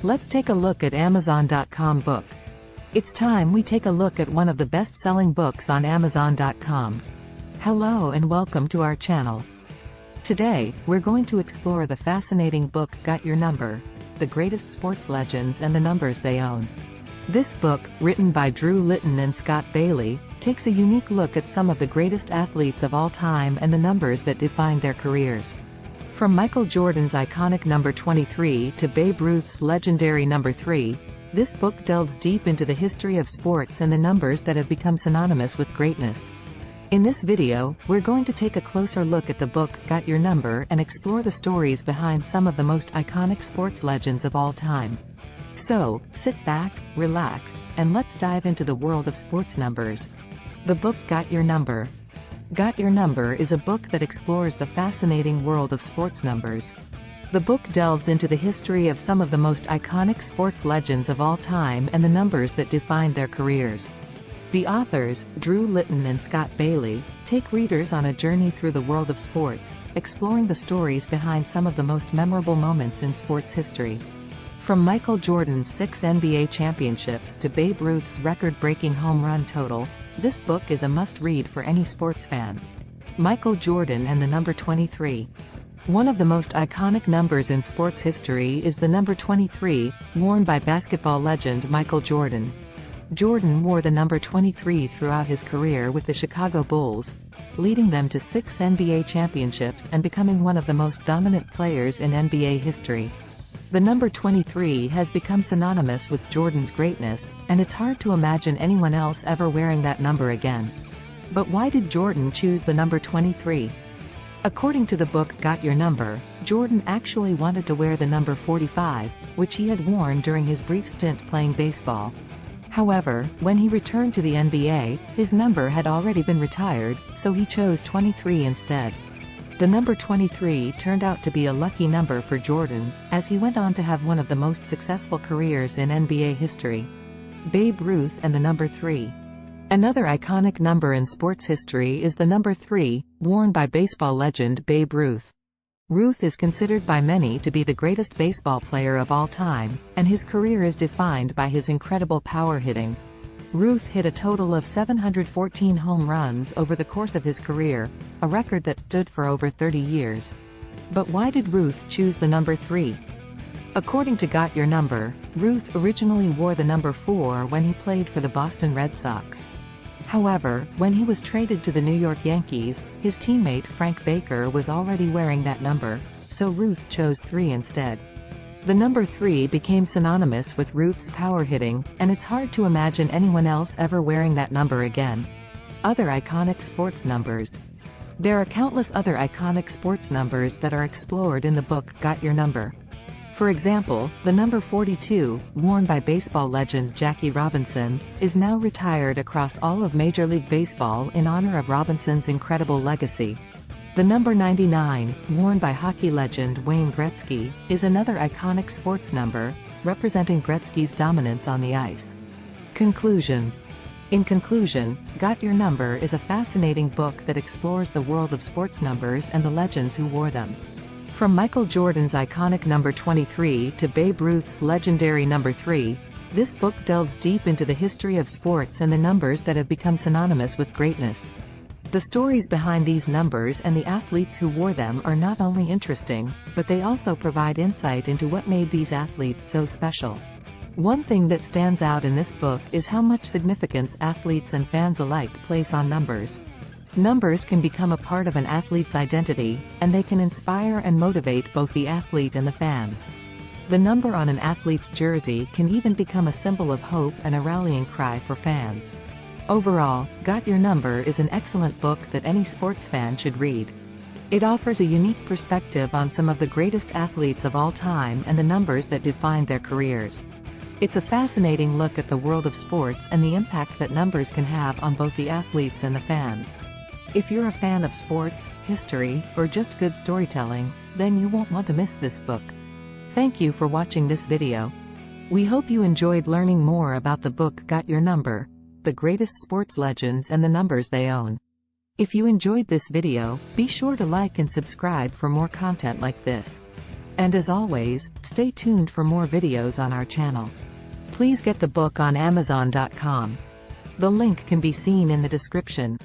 Let's take a look at Amazon.com book. It's time we take a look at one of the best-selling books on Amazon.com. Hello and welcome to our channel. Today, we're going to explore the fascinating book Got Your Number, the greatest sports legends and the numbers they own. This book, written by Drew Litton and Scott Bailey, takes a unique look at some of the greatest athletes of all time and the numbers that defined their careers. From Michael Jordan's iconic number 23 to Babe Ruth's legendary number 3, this book delves deep into the history of sports and the numbers that have become synonymous with greatness. In this video, we're going to take a closer look at the book Got Your Number and explore the stories behind some of the most iconic sports legends of all time. So, sit back, relax, and let's dive into the world of sports numbers. The book Got Your Number. Got Your Number is a book that explores the fascinating world of sports numbers. The book delves into the history of some of the most iconic sports legends of all time and the numbers that defined their careers. The authors, Drew Litton and Scott Bailey, take readers on a journey through the world of sports, exploring the stories behind some of the most memorable moments in sports history. From Michael Jordan's 6 NBA championships to Babe Ruth's record-breaking home run total, this book is a must-read for any sports fan. Michael Jordan and the number 23. One of the most iconic numbers in sports history is the number 23, worn by basketball legend Michael Jordan. Jordan wore the number 23 throughout his career with the Chicago Bulls, leading them to 6 NBA championships and becoming one of the most dominant players in NBA history. The number 23 has become synonymous with Jordan's greatness, and it's hard to imagine anyone else ever wearing that number again. But why did Jordan choose the number 23? According to the book Got Your Number, Jordan actually wanted to wear the number 45, which he had worn during his brief stint playing baseball. However, when he returned to the NBA, his number had already been retired, so he chose 23 instead. The number 23 turned out to be a lucky number for Jordan, as he went on to have one of the most successful careers in NBA history. Babe Ruth and the number 3. Another iconic number in sports history is the number 3, worn by baseball legend Babe Ruth. Ruth is considered by many to be the greatest baseball player of all time, and his career is defined by his incredible power hitting. Ruth hit a total of 714 home runs over the course of his career, a record that stood for over 30 years. But why did Ruth choose the number 3? According to Got Your Number, Ruth originally wore the number 4 when he played for the Boston Red Sox. However, when he was traded to the New York Yankees, his teammate Frank Baker was already wearing that number, so Ruth chose 3 instead. The number 3 became synonymous with Ruth's power hitting, and it's hard to imagine anyone else ever wearing that number again. Other iconic sports numbers. There are countless other iconic sports numbers that are explored in the book Got Your Number. For example, the number 42, worn by baseball legend Jackie Robinson, is now retired across all of Major League Baseball in honor of Robinson's incredible legacy. The number 99, worn by hockey legend Wayne Gretzky, is another iconic sports number, representing Gretzky's dominance on the ice. Conclusion. In conclusion, Got Your Number is a fascinating book that explores the world of sports numbers and the legends who wore them. From Michael Jordan's iconic number 23 to Babe Ruth's legendary number 3, this book delves deep into the history of sports and the numbers that have become synonymous with greatness. The stories behind these numbers and the athletes who wore them are not only interesting, but they also provide insight into what made these athletes so special. One thing that stands out in this book is how much significance athletes and fans alike place on numbers. Numbers can become a part of an athlete's identity, and they can inspire and motivate both the athlete and the fans. The number on an athlete's jersey can even become a symbol of hope and a rallying cry for fans. Overall, Got Your Number is an excellent book that any sports fan should read. It offers a unique perspective on some of the greatest athletes of all time and the numbers that defined their careers. It's a fascinating look at the world of sports and the impact that numbers can have on both the athletes and the fans. If you're a fan of sports, history, or just good storytelling, then you won't want to miss this book. Thank you for watching this video. We hope you enjoyed learning more about the book Got Your Number, the greatest sports legends and the numbers they own. If you enjoyed this video, be sure to like and subscribe for more content like this. And as always, stay tuned for more videos on our channel. Please get the book on Amazon.com. The link can be seen in the description.